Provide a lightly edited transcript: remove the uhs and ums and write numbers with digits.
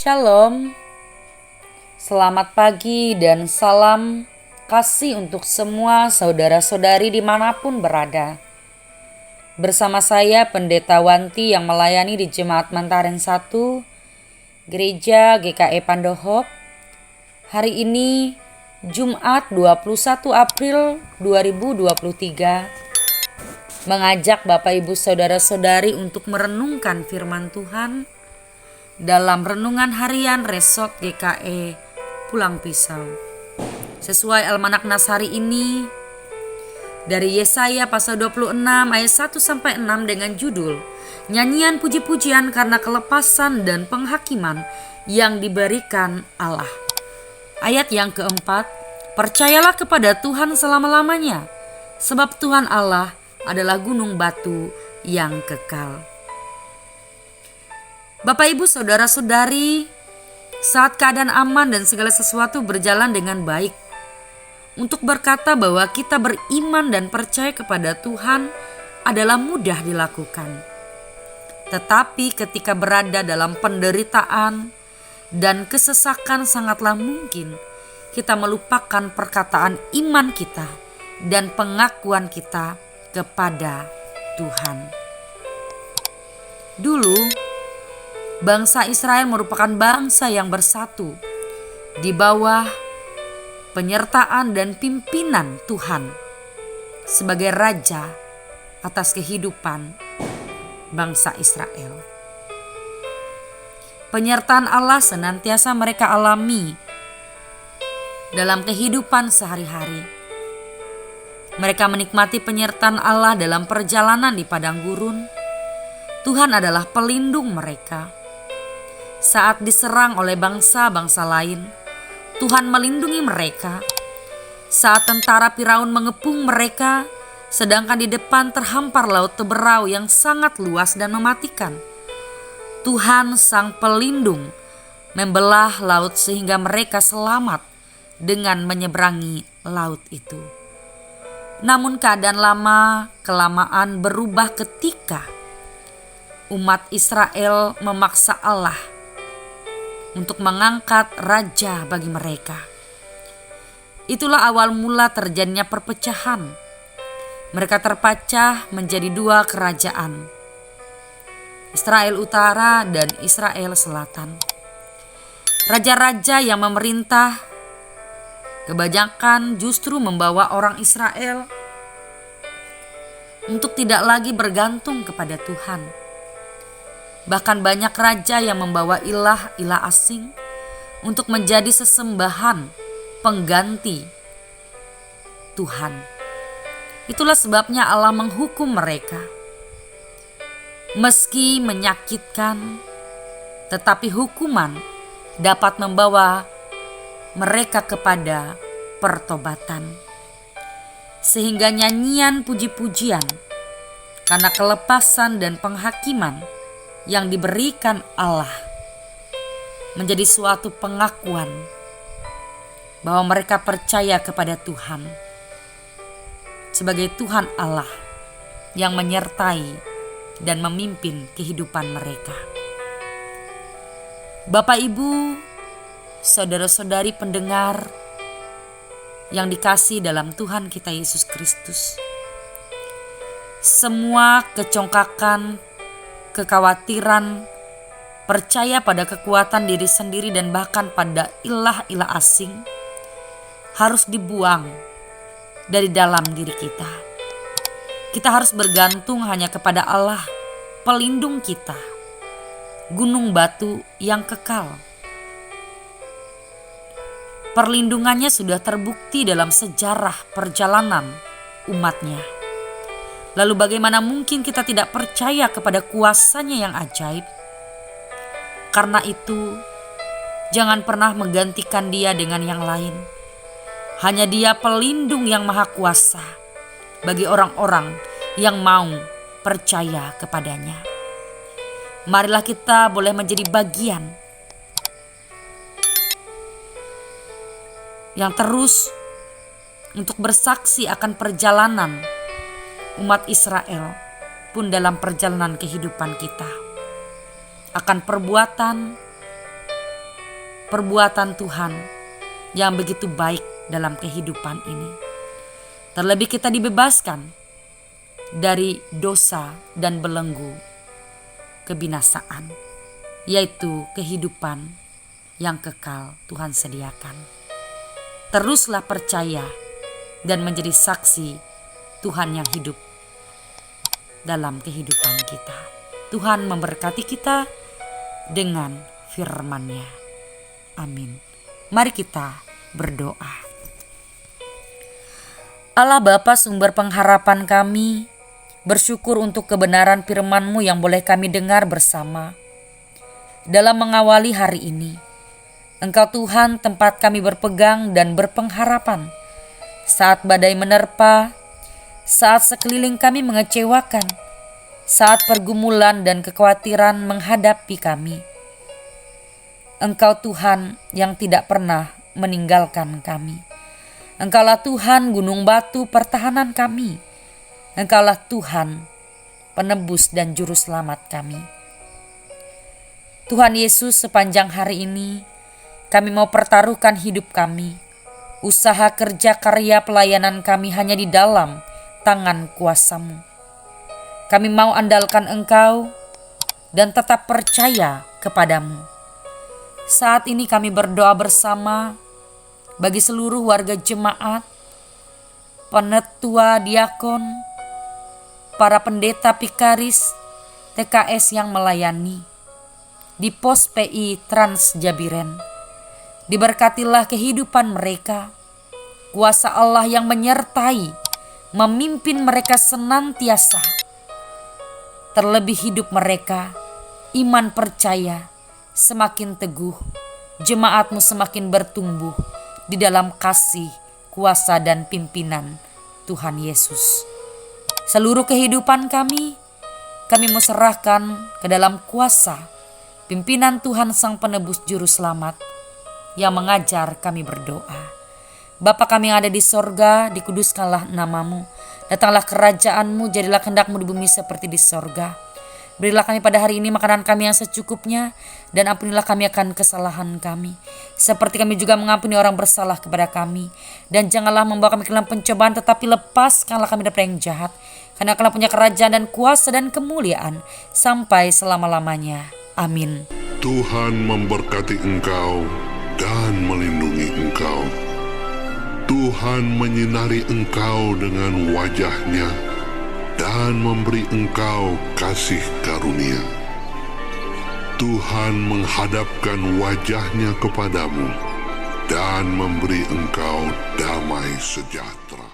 Shalom, selamat pagi dan salam kasih untuk semua saudara-saudari dimanapun berada. Bersama saya Pendeta Wanti yang melayani di Jemaat Mantaren 1, Gereja GKE Pandohop. Hari ini Jumat 21 April 2023 mengajak Bapak Ibu Saudara-saudari untuk merenungkan firman Tuhan dalam renungan harian Resort GKE Pulang Pisau. Sesuai Almanak Nas hari ini dari Yesaya pasal 26 ayat 1-6 dengan judul Nyanyian Puji-pujian karena kelepasan dan penghakiman yang diberikan Allah. Ayat yang keempat, percayalah kepada Tuhan selama-lamanya, sebab Tuhan Allah adalah gunung batu yang kekal. Bapak Ibu Saudara-saudari, saat keadaan aman dan segala sesuatu berjalan dengan baik, untuk berkata bahwa kita beriman dan percaya kepada Tuhan adalah mudah dilakukan. Tetapi ketika berada dalam penderitaan dan kesesakan sangatlah mungkin kita melupakan perkataan iman kita dan pengakuan kita kepada Tuhan. Dulu, bangsa Israel merupakan bangsa yang bersatu di bawah penyertaan dan pimpinan Tuhan sebagai raja atas kehidupan bangsa Israel. Penyertaan Allah senantiasa mereka alami dalam kehidupan sehari-hari. Mereka menikmati penyertaan Allah dalam perjalanan di padang gurun. Tuhan adalah pelindung mereka. Saat diserang oleh bangsa-bangsa lain, Tuhan melindungi mereka. Saat tentara Firaun mengepung mereka, sedangkan di depan terhampar laut Teberau yang sangat luas dan mematikan, Tuhan sang pelindung membelah laut sehingga mereka selamat dengan menyeberangi laut itu. Namun keadaan lama-kelamaan berubah ketika umat Israel memaksa Allah untuk mengangkat raja bagi mereka. Itulah awal mula terjadinya perpecahan. Mereka terpecah menjadi dua kerajaan, Israel Utara dan Israel Selatan. Raja-raja yang memerintah kebanyakan justru membawa orang Israel untuk tidak lagi bergantung kepada Tuhan. Bahkan banyak raja yang membawa ilah-ilah asing untuk menjadi sesembahan pengganti Tuhan. Itulah sebabnya Allah menghukum mereka. Meski menyakitkan, tetapi hukuman dapat membawa mereka kepada pertobatan. Sehingga nyanyian puji-pujian karena kelepasan dan penghakiman yang diberikan Allah menjadi suatu pengakuan bahwa mereka percaya kepada Tuhan sebagai Tuhan Allah yang menyertai dan memimpin kehidupan mereka. Bapak Ibu, saudara-saudari pendengar yang dikasihi dalam Tuhan kita Yesus Kristus, semua kecongkakan, kekhawatiran, percaya pada kekuatan diri sendiri dan bahkan pada ilah-ilah asing harus dibuang dari dalam diri kita. Kita harus bergantung hanya kepada Allah, pelindung kita, gunung batu yang kekal. Perlindungannya sudah terbukti dalam sejarah perjalanan umatnya. Lalu bagaimana mungkin kita tidak percaya kepada kuasanya yang ajaib? Karena itu, jangan pernah menggantikan Dia dengan yang lain. Hanya Dia pelindung yang maha kuasa bagi orang-orang yang mau percaya kepadanya. Marilah kita boleh menjadi bagian yang terus untuk bersaksi akan perjalanan umat Israel pun dalam perjalanan kehidupan kita. Akan perbuatan perbuatan Tuhan yang begitu baik dalam kehidupan ini. Terlebih kita dibebaskan dari dosa dan belenggu kebinasaan, yaitu kehidupan yang kekal Tuhan sediakan. Teruslah percaya dan menjadi saksi Tuhan yang hidup dalam kehidupan kita. Tuhan memberkati kita dengan firman-Nya. Amin. Mari kita berdoa. Allah Bapa, sumber pengharapan kami, bersyukur untuk kebenaran firman-Mu yang boleh kami dengar bersama. Dalam mengawali hari ini, Engkau Tuhan tempat kami berpegang dan berpengharapan. Saat badai menerpa, saat sekeliling kami mengecewakan, saat pergumulan dan kekhawatiran menghadapi kami. Engkau Tuhan yang tidak pernah meninggalkan kami. Engkaulah Tuhan gunung batu pertahanan kami. Engkaulah Tuhan penebus dan juru selamat kami. Tuhan Yesus, sepanjang hari ini kami mau pertaruhkan hidup kami. Usaha kerja karya pelayanan kami hanya di dalam tangan kuasa-Mu. Kami mau andalkan Engkau dan tetap percaya kepadamu. Saat ini kami berdoa bersama bagi seluruh warga jemaat, penetua diakon, para pendeta pikaris, TKS yang melayani di pos PI Trans Jabiren. Diberkatilah kehidupan mereka, kuasa Allah yang menyertai, memimpin mereka senantiasa. Terlebih hidup mereka, iman percaya semakin teguh, jemaat-Mu semakin bertumbuh di dalam kasih, kuasa dan pimpinan Tuhan Yesus. Seluruh kehidupan kami mau serahkan ke dalam kuasa pimpinan Tuhan Sang Penebus Juru Selamat yang mengajar kami berdoa. Bapa kami yang ada di sorga, dikuduskanlah nama-Mu. Datanglah kerajaan-Mu, jadilah kehendak-Mu di bumi seperti di sorga. Berilah kami pada hari ini makanan kami yang secukupnya, dan ampunilah kami akan kesalahan kami, seperti kami juga mengampuni orang bersalah kepada kami. Dan janganlah membawa kami ke dalam pencobaan, tetapi lepaskanlah kami dari yang jahat. Karena Engkau punya kerajaan dan kuasa dan kemuliaan sampai selama-lamanya. Amin. Tuhan memberkati engkau dan melindungi engkau. Tuhan menyinari engkau dengan wajah-Nya dan memberi engkau kasih karunia. Tuhan menghadapkan wajah-Nya kepadamu dan memberi engkau damai sejahtera.